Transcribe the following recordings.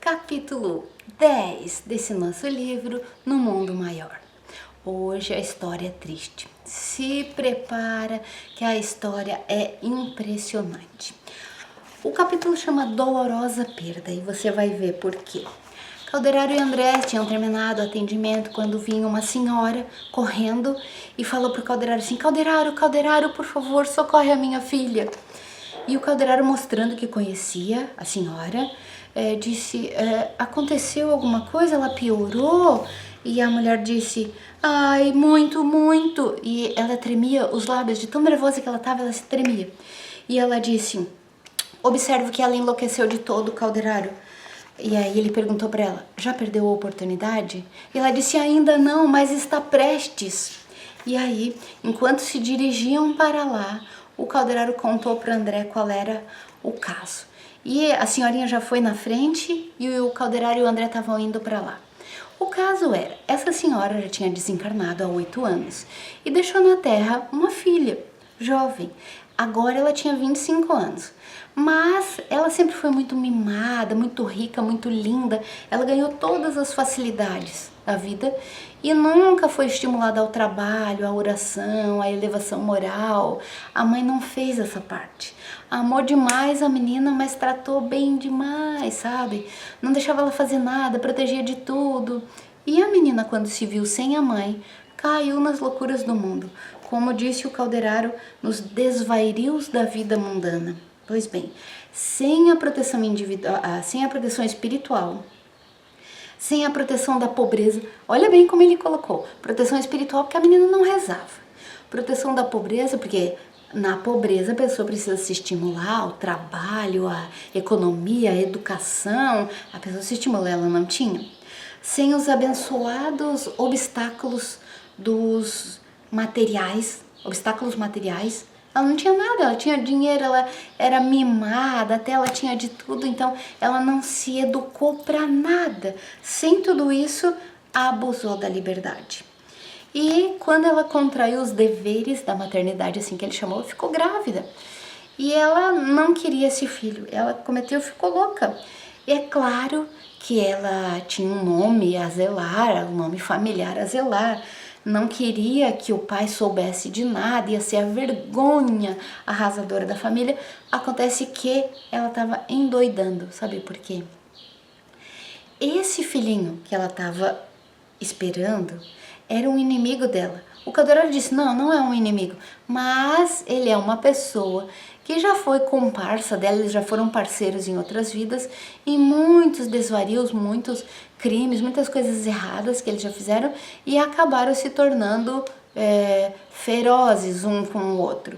capítulo 10 desse nosso livro, No Mundo Maior. Hoje a história é triste. Se prepara que a história é impressionante. O capítulo chama Dolorosa Perda e você vai ver por quê. Calderaro e André tinham terminado o atendimento quando vinha uma senhora correndo e falou pro Calderaro assim: Calderaro, por favor, socorre a minha filha. E o Calderaro, mostrando que conhecia a senhora, disse: aconteceu alguma coisa? Ela piorou? E a mulher disse: ai, muito, muito. E ela tremia os lábios, de tão nervosa que ela estava, ela se tremia. E ela disse: observo que ela enlouqueceu de todo, Calderaro. E aí ele perguntou para ela: já perdeu a oportunidade? E ela disse: ainda não, mas está prestes. E aí, enquanto se dirigiam para lá, o Calderaro contou para André qual era o caso. E a senhorinha já foi na frente e o Calderaro e o André estavam indo para lá. O caso era, essa senhora já tinha desencarnado há 8 anos e deixou na Terra uma filha, jovem. Agora ela tinha 25 anos. Mas ela sempre foi muito mimada, muito rica, muito linda. Ela ganhou todas as facilidades da vida e nunca foi estimulada ao trabalho, à oração, à elevação moral. A mãe não fez essa parte. Amou demais a menina, mas tratou bem demais, sabe? Não deixava ela fazer nada, protegia de tudo. E a menina, quando se viu sem a mãe, caiu nas loucuras do mundo. Como disse o Calderaro, nos desvairios da vida mundana. Pois bem, sem a proteção individual, sem a proteção espiritual, sem a proteção da pobreza, olha bem como ele colocou, proteção espiritual porque a menina não rezava, proteção da pobreza porque na pobreza a pessoa precisa se estimular ao trabalho, à economia, à educação, a pessoa se estimula, ela não tinha. Sem os abençoados obstáculos dos materiais, obstáculos materiais, ela não tinha nada, ela tinha dinheiro, ela era mimada, até ela tinha de tudo, então ela não se educou para nada. Sem tudo isso, abusou da liberdade. E quando ela contraiu os deveres da maternidade, assim que ele chamou, ficou grávida. E ela não queria esse filho, ela cometeu, ficou louca. E é claro que ela tinha um nome a zelar, um nome familiar a zelar. Não queria que o pai soubesse de nada, ia ser a vergonha arrasadora da família. Acontece que ela estava endoidando, sabe por quê? Esse filhinho que ela estava esperando era um inimigo dela. O Calderaro disse: não é um inimigo, mas ele é uma pessoa que já foi comparsa dela, eles já foram parceiros em outras vidas, em muitos desvarios, muitos crimes, muitas coisas erradas que eles já fizeram e acabaram se tornando ferozes um com o outro.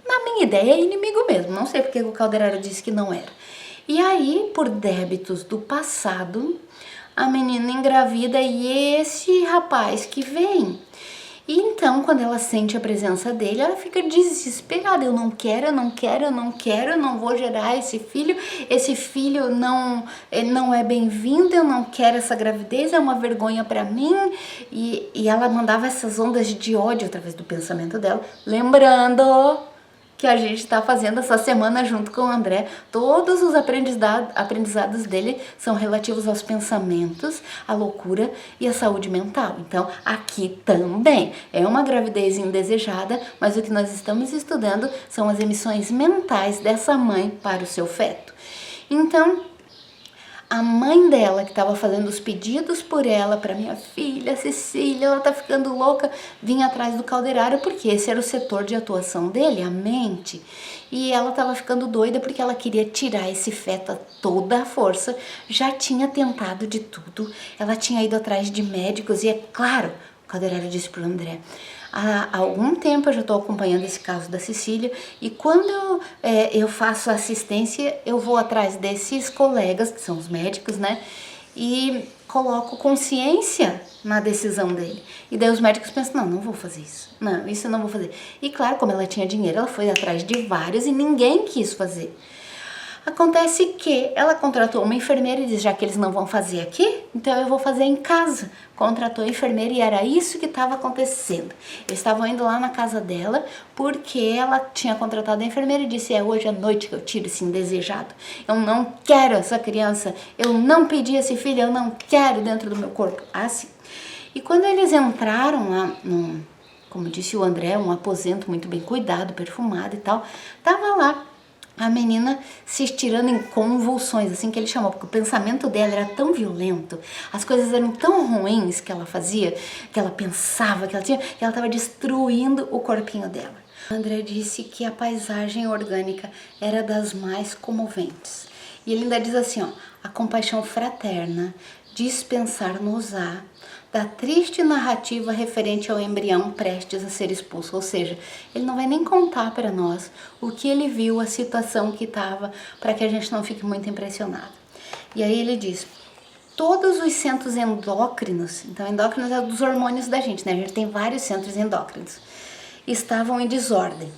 Na minha ideia é inimigo mesmo, não sei porque o Calderaro disse que não era. E aí, por débitos do passado, a menina engravida e esse rapaz que vem. E então, quando ela sente a presença dele, ela fica desesperada. Eu não quero, eu não vou gerar esse filho não é bem-vindo, eu não quero essa gravidez, é uma vergonha para mim. E ela mandava essas ondas de ódio através do pensamento dela, lembrando que a gente está fazendo essa semana junto com o André. Todos os aprendizados dele são relativos aos pensamentos, à loucura e à saúde mental. Então, aqui também é uma gravidez indesejada, mas o que nós estamos estudando são as emissões mentais dessa mãe para o seu feto. Então, a mãe dela, que estava fazendo os pedidos por ela, para minha filha Cecília, ela tá ficando louca, vinha atrás do Calderaro, porque esse era o setor de atuação dele, a mente. E ela estava ficando doida porque ela queria tirar esse feto a toda a força, já tinha tentado de tudo, ela tinha ido atrás de médicos e é claro, o Calderaro disse pro André: há algum tempo eu já estou acompanhando esse caso da Cecília e quando eu faço assistência, eu vou atrás desses colegas, que são os médicos, né? E coloco consciência na decisão dele. E daí os médicos pensam: não vou fazer isso. Não, isso eu não vou fazer. E claro, como ela tinha dinheiro, ela foi atrás de vários e ninguém quis fazer. Acontece que ela contratou uma enfermeira e disse, já que eles não vão fazer aqui, então eu vou fazer em casa. Contratou a enfermeira e era isso que estava acontecendo. Eles estavam indo lá na casa dela porque ela tinha contratado a enfermeira e disse, é hoje à noite que eu tiro esse indesejado. Eu não quero essa criança, eu não pedi esse filho, eu não quero dentro do meu corpo. Assim. E quando eles entraram lá como disse o André, um aposento muito bem cuidado, perfumado e tal, tava lá a menina se estirando em convulsões, assim que ele chamou, porque o pensamento dela era tão violento, as coisas eram tão ruins que ela fazia, que ela pensava, que ela estava destruindo o corpinho dela. O André disse que a paisagem orgânica era das mais comoventes. E ele ainda diz assim, ó, a compaixão fraterna, dispensar-nos-á da triste narrativa referente ao embrião prestes a ser expulso. Ou seja, ele não vai nem contar para nós o que ele viu, a situação que estava, para que a gente não fique muito impressionado. E aí ele diz, todos os centros endócrinos, então endócrinos é dos hormônios da gente, né? A gente tem vários centros endócrinos, estavam em desordem.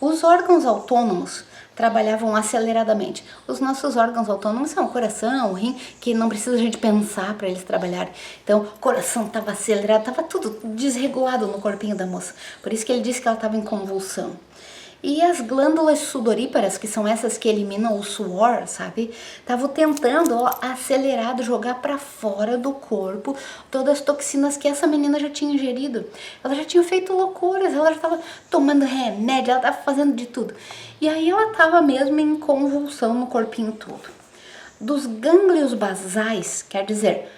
Os órgãos autônomos trabalhavam aceleradamente. Os nossos órgãos autônomos são o coração, o rim, que não precisa a gente pensar para eles trabalharem. Então, o coração estava acelerado, estava tudo desregulado no corpinho da moça. Por isso que ele disse que ela estava em convulsão. E as glândulas sudoríparas, que são essas que eliminam o suor, sabe? Estavam tentando, acelerado, jogar para fora do corpo todas as toxinas que essa menina já tinha ingerido. Ela já tinha feito loucuras, ela já estava tomando remédio, ela estava fazendo de tudo. E aí ela estava mesmo em convulsão no corpinho todo. Dos gânglios basais, quer dizer,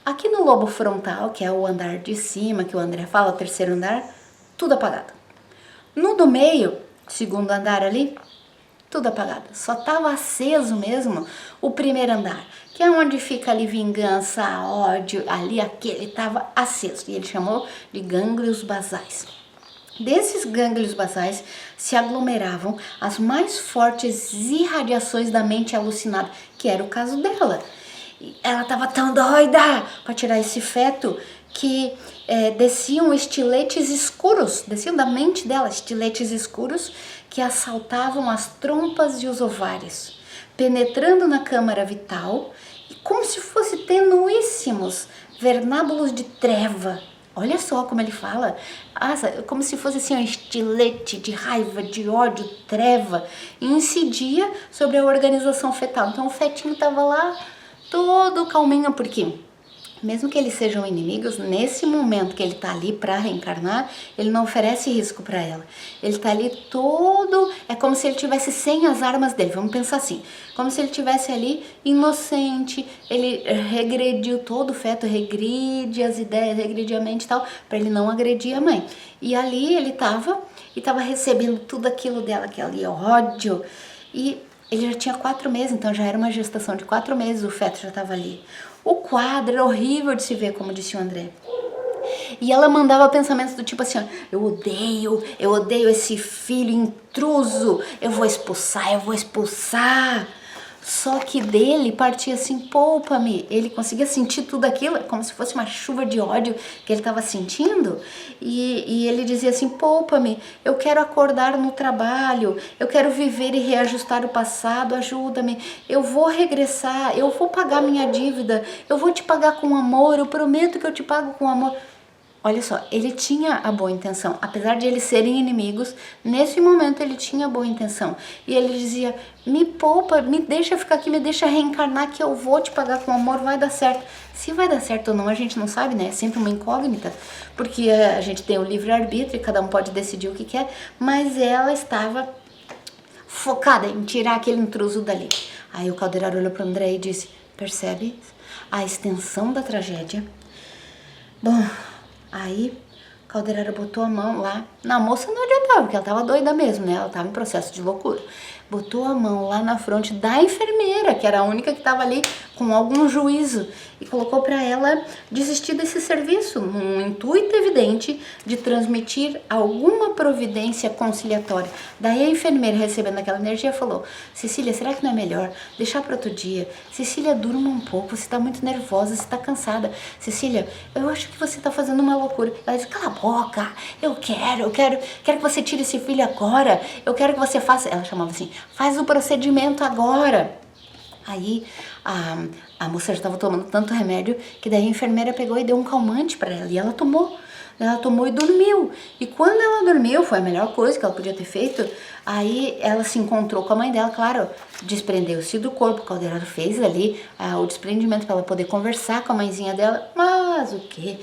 aqui no lobo frontal, que é o andar de cima, que o André fala, o terceiro andar, tudo apagado. No do meio, segundo andar ali, tudo apagado. Só estava aceso mesmo o primeiro andar, que é onde fica ali vingança, ódio, ali aquele estava aceso. E ele chamou de gânglios basais. Desses gânglios basais se aglomeravam as mais fortes irradiações da mente alucinada, que era o caso dela. Ela estava tão doida para tirar esse feto que desciam estiletes escuros, desciam da mente dela estiletes escuros que assaltavam as trompas e os ovários, penetrando na câmara vital e como se fosse tenuíssimos vernábulos de treva. Olha só como ele fala, como se fosse assim um estilete de raiva, de ódio, treva, e incidia sobre a organização fetal. Então o fetinho estava lá todo calminho, porque mesmo que eles sejam inimigos, nesse momento que ele está ali para reencarnar, ele não oferece risco para ela. Ele está ali todo, é como se ele tivesse sem as armas dele, vamos pensar assim, como se ele tivesse ali inocente, ele regrediu todo o feto, regride as ideias, regride a mente e tal, para ele não agredir a mãe. E ali ele estava recebendo tudo aquilo dela, aquele ódio, e ele já tinha 4 meses, então já era uma gestação de 4 meses, o feto já estava ali. O quadro era horrível de se ver, como disse o André. E ela mandava pensamentos do tipo assim, ó, eu odeio esse filho intruso, eu vou expulsar. Só que dele partia assim, poupa-me. Ele conseguia sentir tudo aquilo, como se fosse uma chuva de ódio que ele estava sentindo. E ele dizia assim, poupa-me, eu quero acordar no trabalho, eu quero viver e reajustar o passado, ajuda-me. Eu vou regressar, eu vou pagar minha dívida, eu vou te pagar com amor, eu prometo que eu te pago com amor. Olha só, ele tinha a boa intenção, apesar de eles serem inimigos, nesse momento ele tinha a boa intenção. E ele dizia, me poupa, me deixa ficar aqui, me deixa reencarnar que eu vou te pagar com amor, vai dar certo. Se vai dar certo ou não, a gente não sabe, né? É sempre uma incógnita, porque a gente tem o livre-arbítrio e cada um pode decidir o que quer, mas ela estava focada em tirar aquele intruso dali. Aí o Calderaro olhou para o André e disse, percebe a extensão da tragédia? Bom, aí Calderaro botou a mão lá, na moça não adiantava, porque ela tava doida mesmo, né? Ela tava em processo de loucura. Botou a mão lá na fronte da enfermeira, que era a única que tava ali com algum juízo, e colocou para ela desistir desse serviço, num intuito evidente de transmitir alguma providência conciliatória. Daí a enfermeira, recebendo aquela energia, falou, Cecília, será que não é melhor deixar para outro dia? Cecília, durma um pouco, você tá muito nervosa, você tá cansada. Cecília, eu acho que você tá fazendo uma loucura. Ela disse, cala a boca, eu quero que você tire esse filho agora, eu quero que você faça, ela chamava assim, faz o procedimento agora. Aí a moça já estava tomando tanto remédio que daí a enfermeira pegou e deu um calmante para ela e ela tomou. Ela tomou e dormiu. E quando ela dormiu, foi a melhor coisa que ela podia ter feito. Aí ela se encontrou com a mãe dela, claro, desprendeu-se do corpo. O Calderaro fez ali o desprendimento para ela poder conversar com a mãezinha dela. Mas o quê?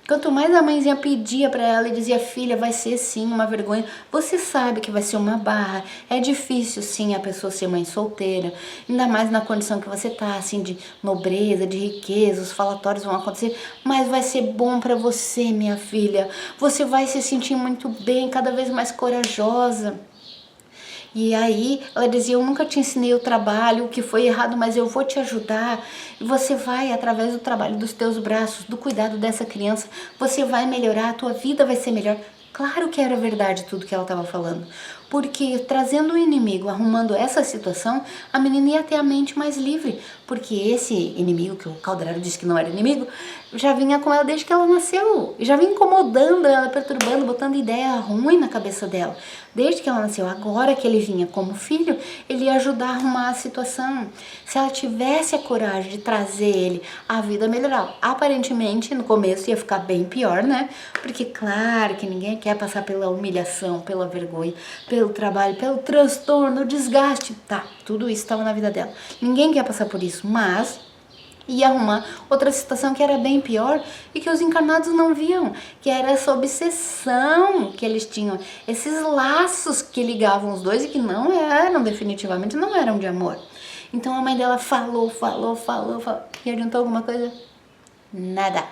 Quanto mais a mãezinha pedia para ela e dizia, filha, vai ser sim uma vergonha. Você sabe que vai ser uma barra. É difícil sim a pessoa ser mãe solteira. Ainda mais na condição que você tá, assim, de nobreza, de riqueza. Os falatórios vão acontecer. Mas vai ser bom para você, minha filha. Você vai se sentir muito bem, cada vez mais corajosa. E aí ela dizia, eu nunca te ensinei o trabalho, o que foi errado, mas eu vou te ajudar. E você vai, através do trabalho dos teus braços, do cuidado dessa criança, você vai melhorar, a tua vida vai ser melhor. Claro que era verdade tudo que ela estava falando. Porque trazendo o inimigo, arrumando essa situação, a menina ia ter a mente mais livre. Porque esse inimigo, que o Calderaro disse que não era inimigo, já vinha com ela desde que ela nasceu. Já vinha incomodando ela, perturbando, botando ideia ruim na cabeça dela. Desde que ela nasceu. Agora que ele vinha como filho, ele ia ajudar a arrumar a situação. Se ela tivesse a coragem de trazer ele, a vida melhorava. Aparentemente, no começo ia ficar bem pior, né? Porque claro que ninguém quer passar pela humilhação, pela vergonha, pelo trabalho, pelo transtorno, desgaste. Tá, tudo isso estava na vida dela. Ninguém quer passar por isso, mas ia arrumar outra situação que era bem pior e que os encarnados não viam, que era essa obsessão que eles tinham, esses laços que ligavam os dois e que não eram, definitivamente não eram de amor. Então a mãe dela falou, e adiantou alguma coisa? Nada.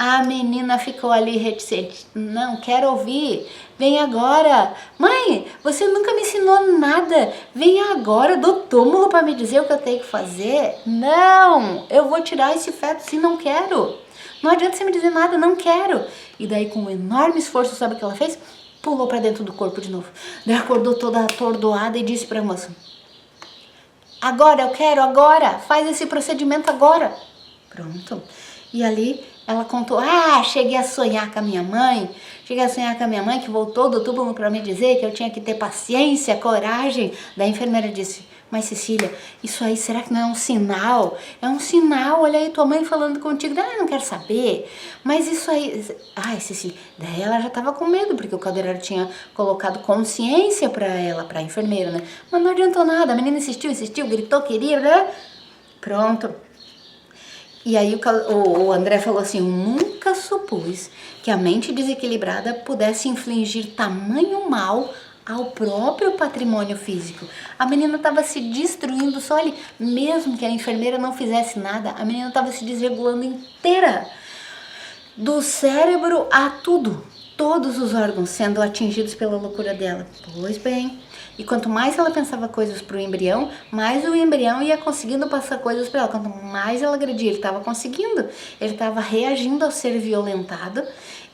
A menina ficou ali reticente. Não, quero ouvir. Vem agora. Mãe, você nunca me ensinou nada. Vem agora do túmulo para me dizer o que eu tenho que fazer. Não, eu vou tirar esse feto se não quero. Não adianta você me dizer nada, não quero. E daí com um enorme esforço, sabe o que ela fez? Pulou para dentro do corpo de novo. Daí acordou toda atordoada e disse para a moça, agora, eu quero agora. Faz esse procedimento agora. Pronto. E ali ela contou, cheguei a sonhar com a minha mãe, que voltou do túmulo para me dizer que eu tinha que ter paciência, coragem. Da enfermeira disse, mas Cecília, isso aí será que não é um sinal? É um sinal, olha aí tua mãe falando contigo, não quero saber, mas isso aí, Cecília, daí ela já estava com medo, porque o Calderaro tinha colocado consciência para ela, para a enfermeira, né? Mas não adiantou nada, a menina insistiu, gritou, queria, né? Pronto. E aí o André falou assim, eu nunca supus que a mente desequilibrada pudesse infligir tamanho mal ao próprio patrimônio físico. A menina estava se destruindo, só ali, mesmo que a enfermeira não fizesse nada, a menina estava se desregulando inteira, do cérebro a tudo, todos os órgãos sendo atingidos pela loucura dela. Pois bem, e quanto mais ela pensava coisas para o embrião, mais o embrião ia conseguindo passar coisas para ela. Quanto mais ela agredia, ele estava conseguindo. Ele estava reagindo ao ser violentado.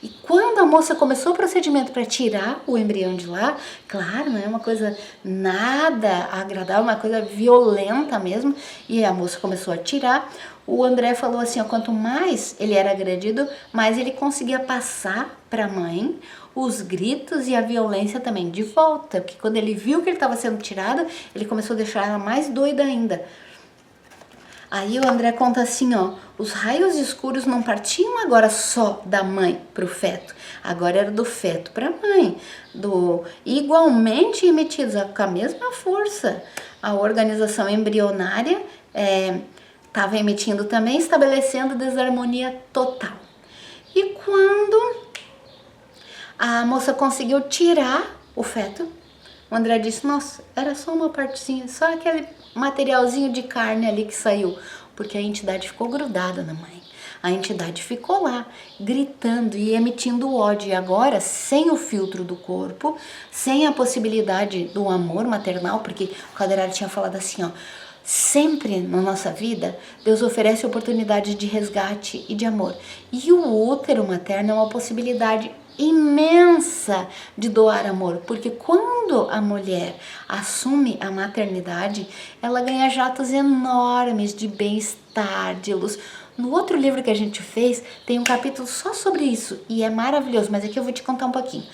E quando a moça começou o procedimento para tirar o embrião de lá, claro, não é uma coisa nada agradável, uma coisa violenta mesmo. E a moça começou a tirar. O André falou assim, quanto mais ele era agredido, mais ele conseguia passar para a mãe os gritos e a violência também de volta, porque quando ele viu que ele estava sendo tirado, ele começou a deixar ela mais doida ainda. Aí o André conta assim, os raios escuros não partiam agora só da mãe para o feto, agora era do feto para a mãe, igualmente emitidos com a mesma força. A organização embrionária estava emitindo também, estabelecendo desarmonia total. E quando a moça conseguiu tirar o feto, o André disse, nossa, era só uma partezinha, só aquele materialzinho de carne ali que saiu, porque a entidade ficou grudada na mãe. A entidade ficou lá, gritando e emitindo ódio. E agora, sem o filtro do corpo, sem a possibilidade do amor maternal, porque o Calderaro tinha falado assim, sempre na nossa vida, Deus oferece oportunidades de resgate e de amor. E o útero materno é uma possibilidade imensa de doar amor, porque quando a mulher assume a maternidade, ela ganha jatos enormes de bem-estar, de luz. No outro livro que a gente fez, tem um capítulo só sobre isso, e é maravilhoso, mas aqui eu vou te contar um pouquinho.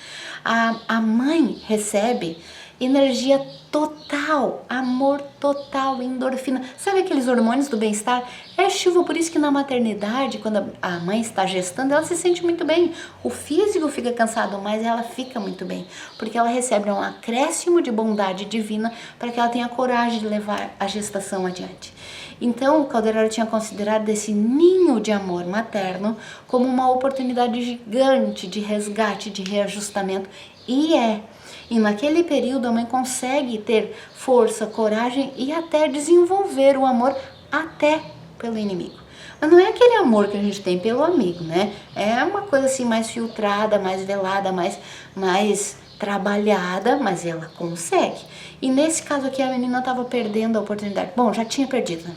A mãe recebe energia total, amor total, endorfina. Sabe aqueles hormônios do bem-estar? É chuva, por isso que na maternidade, quando a mãe está gestando, ela se sente muito bem. O físico fica cansado, mas ela fica muito bem, porque ela recebe um acréscimo de bondade divina para que ela tenha coragem de levar a gestação adiante. Então, o Calderaro tinha considerado esse ninho de amor materno como uma oportunidade gigante de resgate, de reajustamento, e é. E naquele período a mãe consegue ter força, coragem e até desenvolver o amor até pelo inimigo. Mas não é aquele amor que a gente tem pelo amigo, né? É uma coisa assim mais filtrada, mais velada, mais trabalhada, mas ela consegue. E nesse caso aqui a menina estava perdendo a oportunidade. Bom, já tinha perdido, né?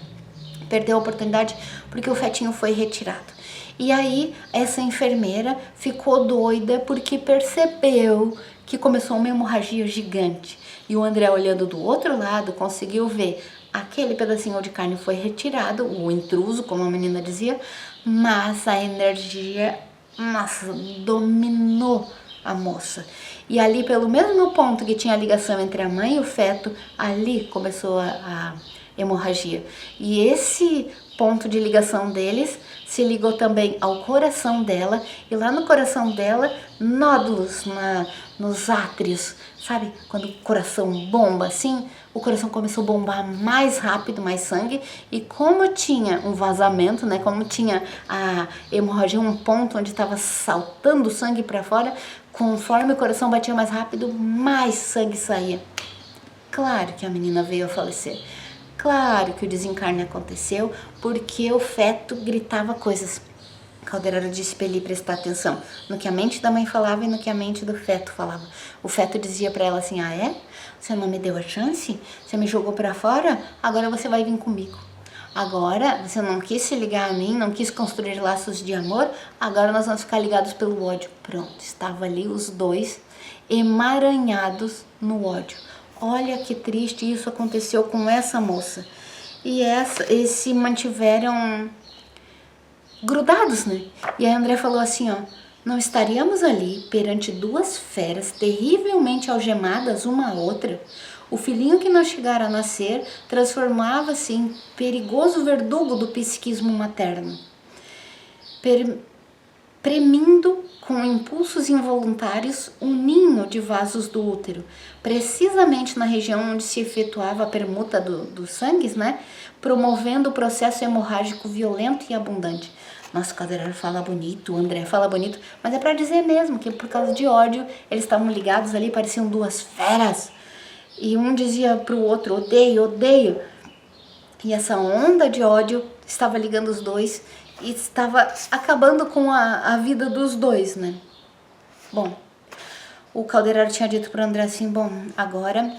Perdeu a oportunidade porque o fetinho foi retirado. E aí essa enfermeira ficou doida porque percebeu que começou uma hemorragia gigante. E o André, olhando do outro lado, conseguiu ver aquele pedacinho de carne foi retirado, o intruso, como a menina dizia, mas a energia, nossa, dominou a moça. E ali, pelo mesmo ponto que tinha a ligação entre a mãe e o feto, ali começou a hemorragia. E esse ponto de ligação deles se ligou também ao coração dela, e lá no coração dela, nódulos nos átrios, sabe? Quando o coração bomba assim, o coração começou a bombar mais rápido, mais sangue, e como tinha um vazamento, né? Como tinha a hemorragia, um ponto onde estava saltando sangue para fora, conforme o coração batia mais rápido, mais sangue saía. Claro que a menina veio a falecer. Claro que o desencarne aconteceu porque o feto gritava coisas. Calderaro disse para ele prestar atenção no que a mente da mãe falava e no que a mente do feto falava. O feto dizia para ela assim: ah, é? Você não me deu a chance? Você me jogou para fora? Agora você vai vir comigo. Agora você não quis se ligar a mim, não quis construir laços de amor, agora nós vamos ficar ligados pelo ódio. Pronto, estava ali os dois emaranhados no ódio. Olha que triste, isso aconteceu com essa moça. E eles se mantiveram grudados, né? E a André falou assim, ó: não estaríamos ali perante duas feras terrivelmente algemadas uma à outra? O filhinho que não chegara a nascer transformava-se em perigoso verdugo do psiquismo materno, premindo com impulsos involuntários um ninho de vasos do útero, precisamente na região onde se efetuava a permuta dos sangues, né? Promovendo o processo hemorrágico violento e abundante. Nossa, o Calderaro fala bonito, o André fala bonito, mas é para dizer mesmo que por causa de ódio eles estavam ligados ali, pareciam duas feras. E um dizia pro outro: odeio, odeio. E essa onda de ódio estava ligando os dois e estava acabando com a vida dos dois, né? Bom, o Calderaro tinha dito para o André assim: bom, agora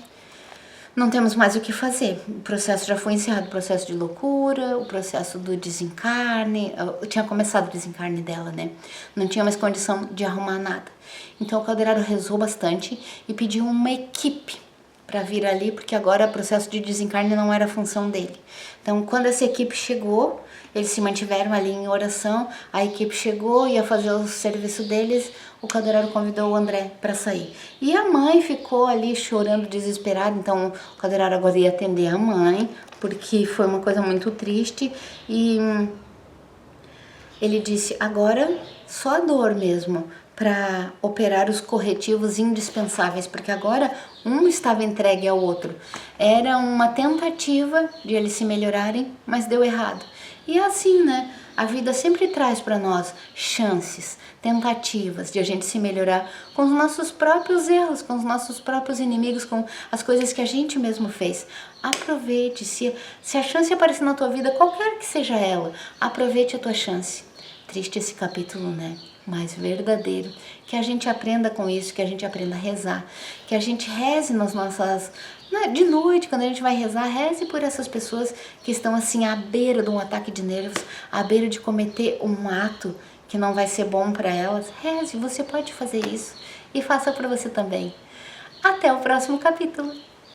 não temos mais o que fazer. O processo já foi encerrado, o processo de loucura, o processo do desencarne. Tinha começado o desencarne dela, né? Não tinha mais condição de arrumar nada. Então o Calderaro rezou bastante e pediu uma equipe para vir ali, porque agora o processo de desencarne não era a função dele. Então, quando essa equipe chegou, eles se mantiveram ali em oração, a equipe chegou, ia fazer o serviço deles, o Calderaro convidou o André para sair. E a mãe ficou ali chorando, desesperada, então o Calderaro agora ia atender a mãe, porque foi uma coisa muito triste, e ele disse: agora só a dor mesmo, para operar os corretivos indispensáveis, porque agora um estava entregue ao outro. Era uma tentativa de eles se melhorarem, mas deu errado. E é assim, né? A vida sempre traz para nós chances, tentativas de a gente se melhorar com os nossos próprios erros, com os nossos próprios inimigos, com as coisas que a gente mesmo fez. Aproveite, se a chance aparecer na tua vida, qualquer que seja ela, aproveite a tua chance. Triste esse capítulo, né? Mas verdadeiro. Que a gente aprenda com isso, que a gente aprenda a rezar, que a gente reze nas nossas... De noite, quando a gente vai rezar, reze por essas pessoas que estão assim à beira de um ataque de nervos, à beira de cometer um ato que não vai ser bom para elas. Reze, você pode fazer isso e faça para você também. Até o próximo capítulo.